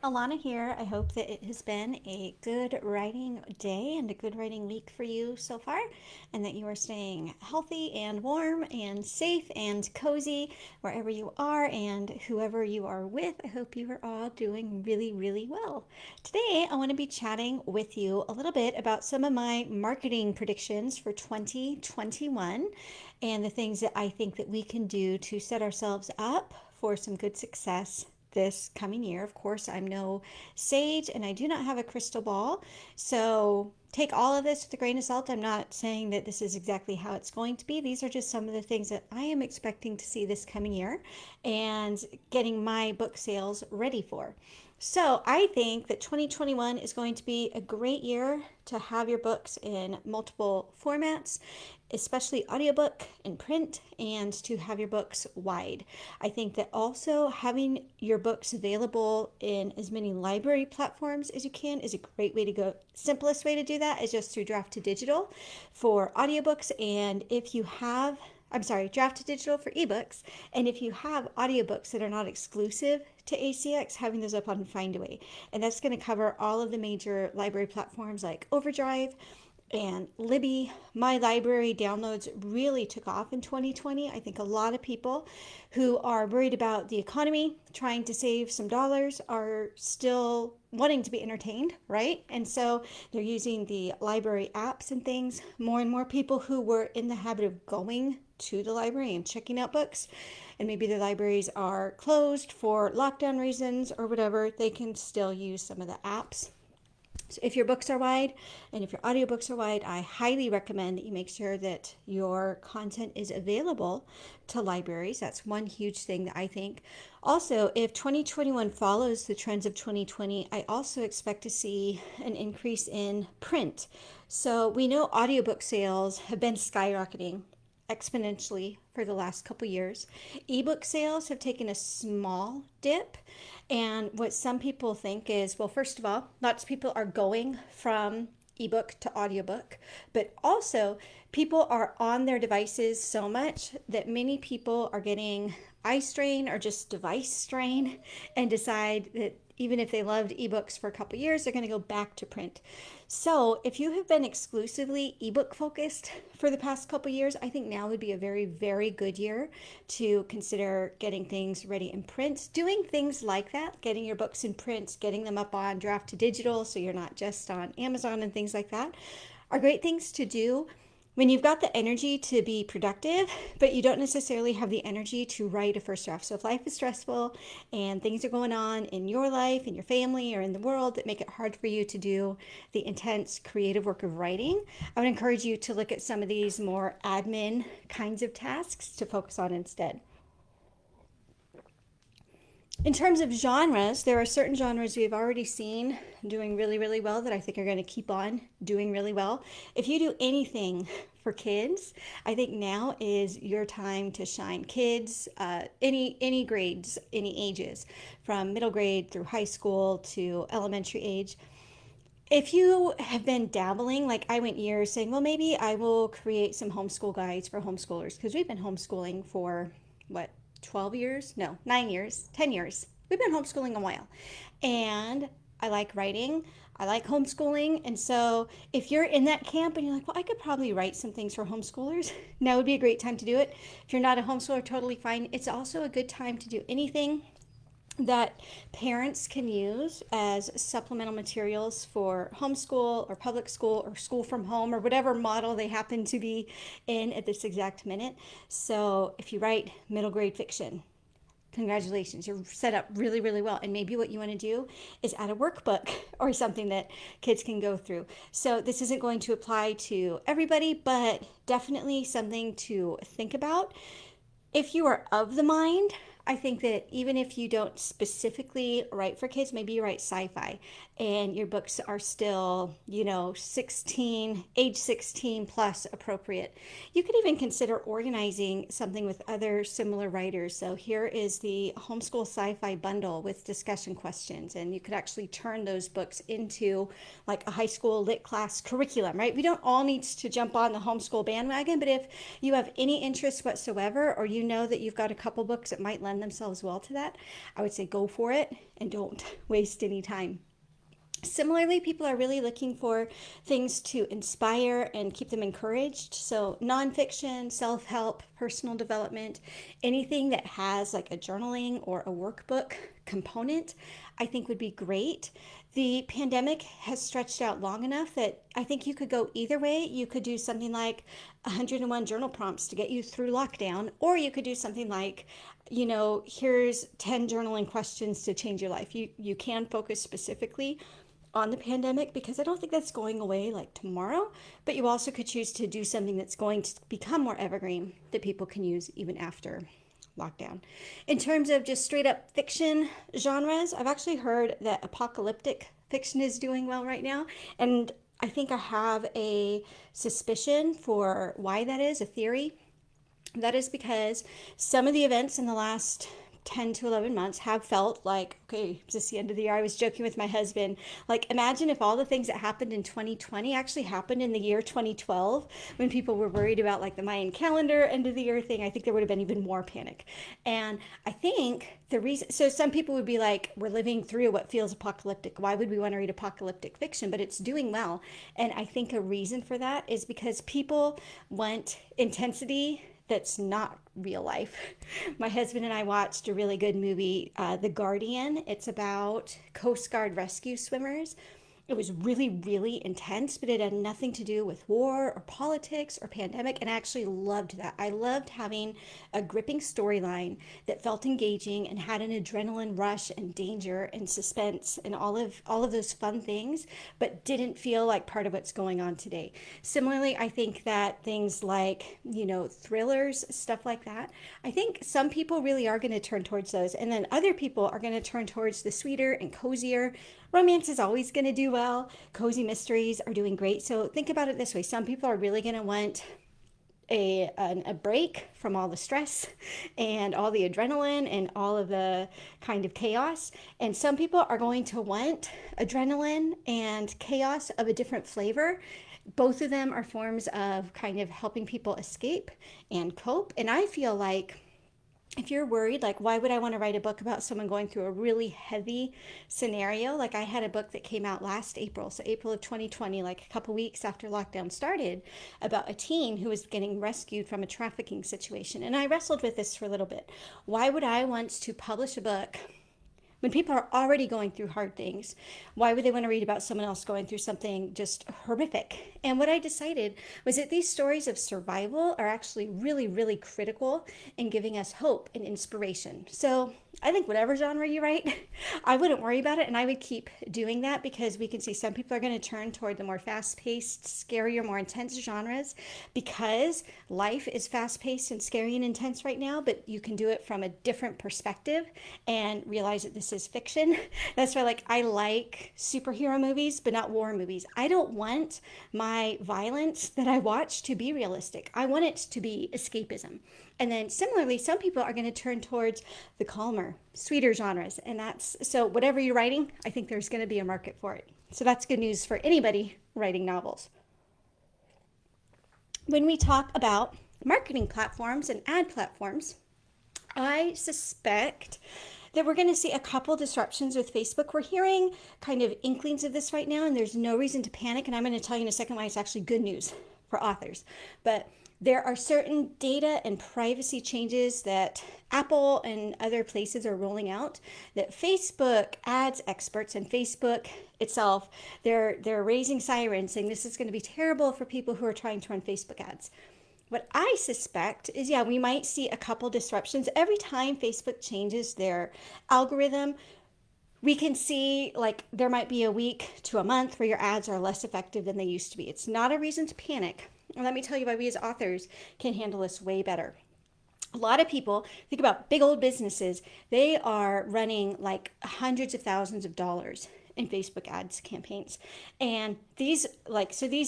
Alana here. I hope that it has been a good writing day and a good writing week for you so far, and that you are staying healthy and warm and safe and cozy wherever you are and whoever you are with. I hope you are all doing really, really well. Today, I want to be chatting with you a little bit about some of my marketing predictions for 2021 and the things that I think that we can do to set ourselves up for some good success this coming year. Of course, I'm no sage and I do not have a crystal ball. So take all of this with a grain of salt. I'm not saying that this is exactly how it's going to be. These are just some of the things that I am expecting to see this coming year and getting my book sales ready for. So I think that 2021 is going to be a great year to have your books in multiple formats, especially audiobook and print, and to have your books wide. I think that also having your books available in as many library platforms as you can is a great way to go. Simplest way to do that is just through draft to digital for audiobooks. And if you have draft to digital for ebooks. And if you have audiobooks that are not exclusive to ACX, having those up on Findaway. And that's going to cover all of the major library platforms like Overdrive and Libby. My library downloads really took off in 2020. I think a lot of people who are worried about the economy, trying to save some dollars, are still wanting to be entertained, right? And so they're using the library apps and things. More and more people who were in the habit of going to the library and checking out books, and maybe their libraries are closed for lockdown reasons or whatever, they can still use some of the apps. So if your books are wide and if your audiobooks are wide, I highly recommend that you make sure that your content is available to libraries. That's one huge thing that I think. Also, if 2021 follows the trends of 2020, I also expect to see an increase in print. So we know audiobook sales have been skyrocketing exponentially for the last couple years. Ebook sales have taken a small dip. And what some people think is, well, first of all, lots of people are going from ebook to audiobook, but also people are on their devices so much that many people are getting eye strain or just device strain and decide that even if they loved ebooks for a couple years, they're going to go back to print. So, if you have been exclusively ebook focused for the past couple years, I think now would be a very, very good year to consider getting things ready in print. Doing things like that, getting your books in print, getting them up on draft to digital so you're not just on Amazon and things like that, are great things to do when you've got the energy to be productive, but you don't necessarily have the energy to write a first draft. So if life is stressful and things are going on in your life, in your family, or in the world that make it hard for you to do the intense creative work of writing, I would encourage you to look at some of these more admin kinds of tasks to focus on instead. In terms of genres, there are certain genres we've already seen doing really, really well that I think are going to keep on doing really well. If you do anything for kids, I think now is your time to shine. Kids, any grades, any ages, from middle grade through high school to elementary age. If you have been dabbling, like I went years saying, well, maybe I will create some homeschool guides for homeschoolers because we've been homeschooling for what, 12 years? No, 9 years, 10 years. We've been homeschooling a while. And I like writing. I like homeschooling. And so if you're in that camp and you're like, well, I could probably write some things for homeschoolers, now would be a great time to do it. If you're not a homeschooler, totally fine. It's also a good time to do anything that parents can use as supplemental materials for homeschool or public school or school from home or whatever model they happen to be in at this exact minute. So if you write middle grade fiction, congratulations, you're set up really, really well. And maybe what you want to do is add a workbook or something that kids can go through. So this isn't going to apply to everybody, but definitely something to think about. If you are of the mind, I think that even if you don't specifically write for kids, maybe you write sci-fi and your books are still, 16, age 16 plus appropriate. You could even consider organizing something with other similar writers. So here is the homeschool sci-fi bundle with discussion questions, and you could actually turn those books into like a high school lit class curriculum, right? We don't all need to jump on the homeschool bandwagon, but if you have any interest whatsoever, or you know that you've got a couple books that might lend lend themselves well to that, I would say go for it and don't waste any time. Similarly, people are really looking for things to inspire and keep them encouraged. So, nonfiction, self help, personal development, anything that has like a journaling or a workbook component, I think would be great. The pandemic has stretched out long enough that I think you could go either way. You could do something like 101 journal prompts to get you through lockdown, or you could do something like, here's 10 journaling questions to change your life. You can focus specifically on the pandemic because I don't think that's going away like tomorrow, but you also could choose to do something that's going to become more evergreen that people can use even after lockdown. In terms of just straight up fiction genres, I've actually heard that apocalyptic fiction is doing well right now, and I think I have a suspicion for why that is, a theory. That is because some of the events in the last 10 to 11 months have felt like, okay, it's just the end of the year. I was joking with my husband, like, imagine if all the things that happened in 2020 actually happened in the year 2012 when people were worried about like the Mayan calendar end of the year thing. I think there would have been even more panic. And I think the reason, so some people would be like, we're living through what feels apocalyptic. Why would we want to read apocalyptic fiction? But it's doing well. And I think a reason for that is because people want intensity that's not real life. My husband and I watched a really good movie, The Guardian. It's about Coast Guard rescue swimmers. It was really, really intense, but it had nothing to do with war or politics or pandemic. And I actually loved that. I loved having a gripping storyline that felt engaging and had an adrenaline rush and danger and suspense and all of those fun things, but didn't feel like part of what's going on today. Similarly, I think that things like, thrillers, stuff like that, I think some people really are going to turn towards those. And then other people are going to turn towards the sweeter and cozier. Romance is always going to do well. Cozy mysteries are doing great. So think about it this way. Some people are really going to want a break from all the stress and all the adrenaline and all of the kind of chaos. And some people are going to want adrenaline and chaos of a different flavor. Both of them are forms of kind of helping people escape and cope. And I feel like if you're worried, like, why would I want to write a book about someone going through a really heavy scenario? Like, I had a book that came out last April, so April of 2020, like a couple weeks after lockdown started, about a teen who was getting rescued from a trafficking situation. And I wrestled with this for a little bit. Why would I want to publish a book when people are already going through hard things? Why would they want to read about someone else going through something just horrific? And what I decided was that these stories of survival are actually really, really critical in giving us hope and inspiration. So I think whatever genre you write, I wouldn't worry about it, and I would keep doing that because we can see some people are going to turn toward the more fast-paced, scarier, more intense genres because life is fast-paced and scary and intense right now, but you can do it from a different perspective and realize that this is fiction. That's why I like superhero movies, but not war movies. I don't want my violence that I watch to be realistic. I want it to be escapism. And then similarly, some people are going to turn towards the calmer, sweeter genres. And that's, so whatever you're writing, I think there's going to be a market for it. So that's good news for anybody writing novels. When we talk about marketing platforms and ad platforms, I suspect that we're going to see a couple disruptions with Facebook. We're hearing kind of inklings of this right now, and there's no reason to panic. And I'm going to tell you in a second why it's actually good news for authors. But there are certain data and privacy changes that Apple and other places are rolling out that Facebook ads experts and Facebook itself, they're raising sirens saying this is going to be terrible for people who are trying to run Facebook ads. What I suspect is, we might see a couple disruptions. Every time Facebook changes their algorithm, we can see there might be a week to a month where your ads are less effective than they used to be. It's not a reason to panic. And let me tell you why we as authors can handle this way better. A lot of people think about big old businesses. They are running hundreds of thousands of dollars in Facebook ads campaigns. And these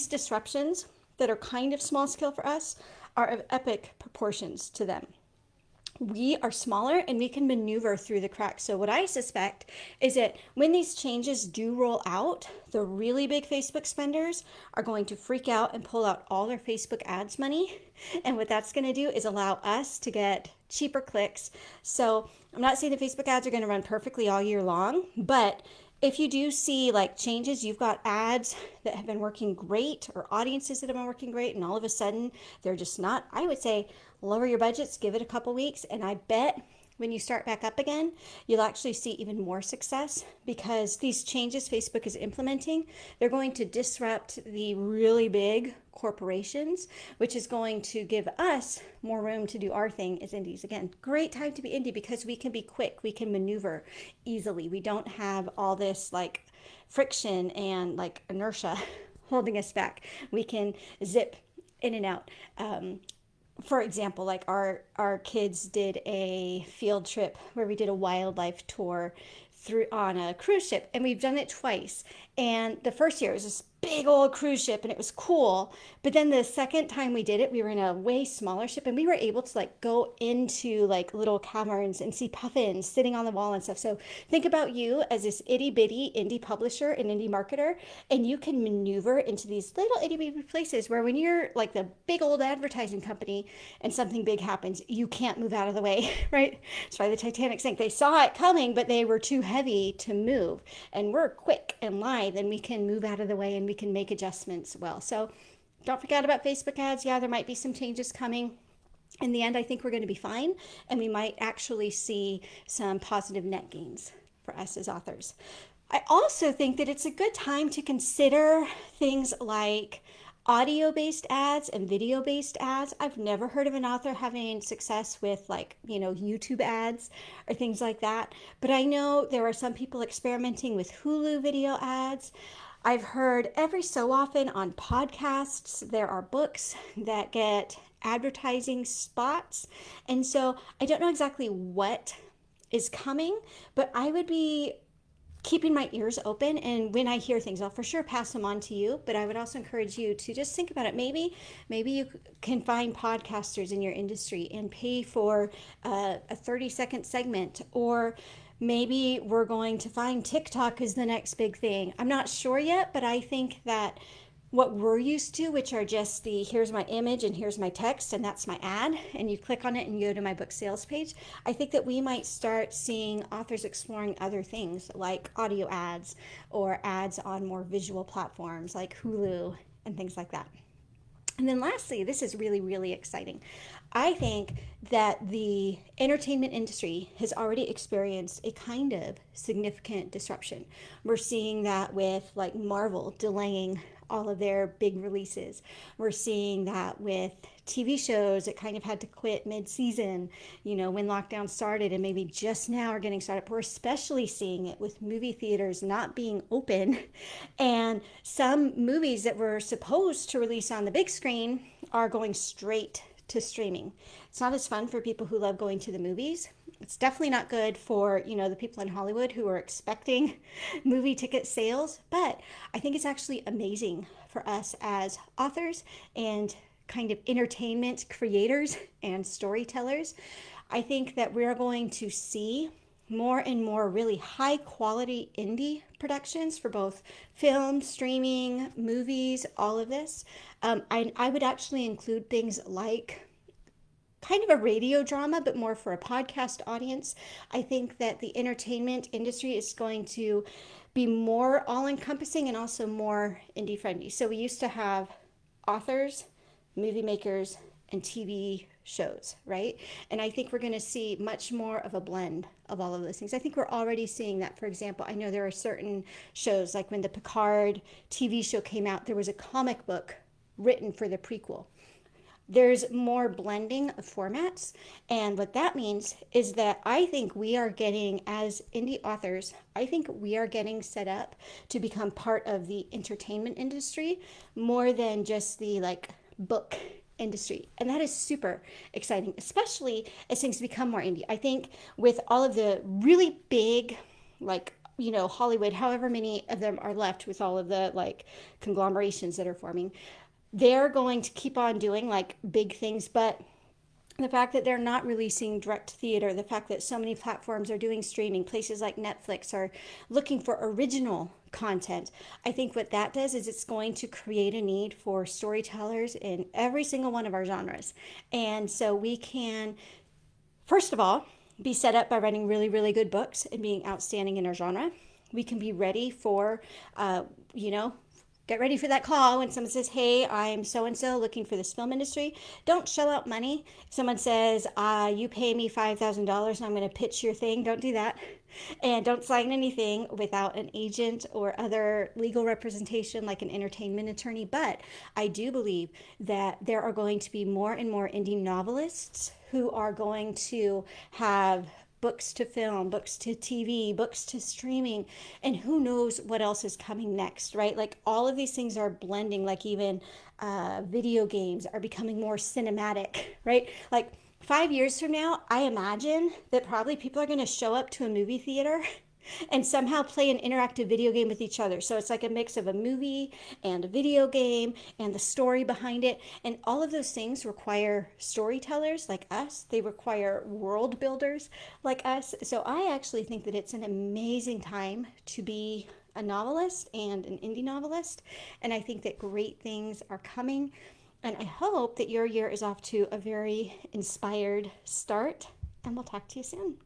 disruptions that are kind of small scale for us are of epic proportions to them. We are smaller and we can maneuver through the cracks. So what I suspect is that when these changes do roll out, the really big Facebook spenders are going to freak out and pull out all their Facebook ads money. And what that's going to do is allow us to get cheaper clicks. So I'm not saying that Facebook ads are going to run perfectly all year long, but if you do see like changes, you've got ads that have been working great or audiences that have been working great, and all of a sudden they're just not, I would say lower your budgets, give it a couple weeks, and I bet when you start back up again, you'll actually see even more success because these changes Facebook is implementing, they're going to disrupt the really big corporations, which is going to give us more room to do our thing as indies. Again, great time to be indie because we can be quick, we can maneuver easily. We don't have all this like friction and like inertia holding us back. We can zip in and out. For example, like our kids did a field trip where we did a wildlife tour through on a cruise ship, and we've done it twice. And the first year it was this big old cruise ship and it was cool, but then the second time we did it we were in a way smaller ship and we were able to like go into like little caverns and see puffins sitting on the wall and stuff. So think about you as this itty bitty indie publisher and indie marketer, and you can maneuver into these little itty bitty places where when you're like the big old advertising company and something big happens, you can't move out of the way, right? That's why the Titanic sank. They saw it coming, but they were too heavy to move. And we're quick and lithe, and we can move out of the way and we can make adjustments well. So don't forget about Facebook ads. Yeah, there might be some changes coming. In the end, I think we're going to be fine, and we might actually see some positive net gains for us as authors. I also think that it's a good time to consider things like audio based ads and video based ads. I've never heard of an author having success with like, YouTube ads or things like that. But I know there are some people experimenting with Hulu video ads. I've heard every so often on podcasts, there are books that get advertising spots. And so I don't know exactly what is coming, but I would be keeping my ears open, and when I hear things I'll for sure pass them on to you. But I would also encourage you to just think about it. Maybe you can find podcasters in your industry and pay for a 30-second segment, or maybe we're going to find TikTok is the next big thing. I'm not sure yet, but I think that what we're used to, which are just the here's my image and here's my text and that's my ad, and you click on it and you go to my book sales page, I think that we might start seeing authors exploring other things like audio ads or ads on more visual platforms like Hulu and things like that. And then lastly, this is really, really exciting. I think that the entertainment industry has already experienced a kind of significant disruption. We're seeing that with like Marvel delaying all of their big releases. We're seeing that with TV shows that kind of had to quit mid-season, when lockdown started, and maybe just now are getting started. We're especially seeing it with movie theaters not being open, and some movies that were supposed to release on the big screen are going straight to streaming. It's not as fun for people who love going to the movies. It's definitely not good for, the people in Hollywood who are expecting movie ticket sales, but I think it's actually amazing for us as authors and kind of entertainment creators and storytellers. I think that we're going to see more and more really high quality indie productions for both film, streaming, movies, all of this. I would actually include things like kind of a radio drama, but more for a podcast audience. I think that the entertainment industry is going to be more all encompassing and also more indie friendly. So we used to have authors, movie makers, and TV shows, right? And I think we're going to see much more of a blend of all of those things. I think we're already seeing that. For example, I know there are certain shows, like when the Picard TV show came out, there was a comic book written for the prequel. There's more blending of formats. And what that means is that I think we are getting, as indie authors, I think we are getting set up to become part of the entertainment industry more than just the like book industry. And that is super exciting, especially as things become more indie. I think with all of the really big, like, Hollywood, however many of them are left with all of the like conglomerations that are forming, they're going to keep on doing like big things, but the fact that they're not releasing direct theater, the fact that so many platforms are doing streaming, places like Netflix are looking for original content, I think what that does is it's going to create a need for storytellers in every single one of our genres. And so we can First of all, be set up by writing really, really good books and being outstanding in our genre. We can be ready for, uh, you know, get ready for that call when someone says, "Hey, I'm so and so looking for this film industry." Don't shell out money. If someone says, "You pay me $5,000 and I'm going to pitch your thing," don't do that. And don't sign anything without an agent or other legal representation like an entertainment attorney. But I do believe that there are going to be more and more indie novelists who are going to have books to film, books to TV, books to streaming, and who knows what else is coming next, right? Like all of these things are blending, like even video games are becoming more cinematic, right? Like 5 years from now, I imagine that probably people are going to show up to a movie theater and somehow play an interactive video game with each other. So it's like a mix of a movie and a video game and the story behind it. And all of those things require storytellers like us, they require world builders like us. So I actually think that it's an amazing time to be a novelist and an indie novelist. And I think that great things are coming. And I hope that your year is off to a very inspired start. And we'll talk to you soon.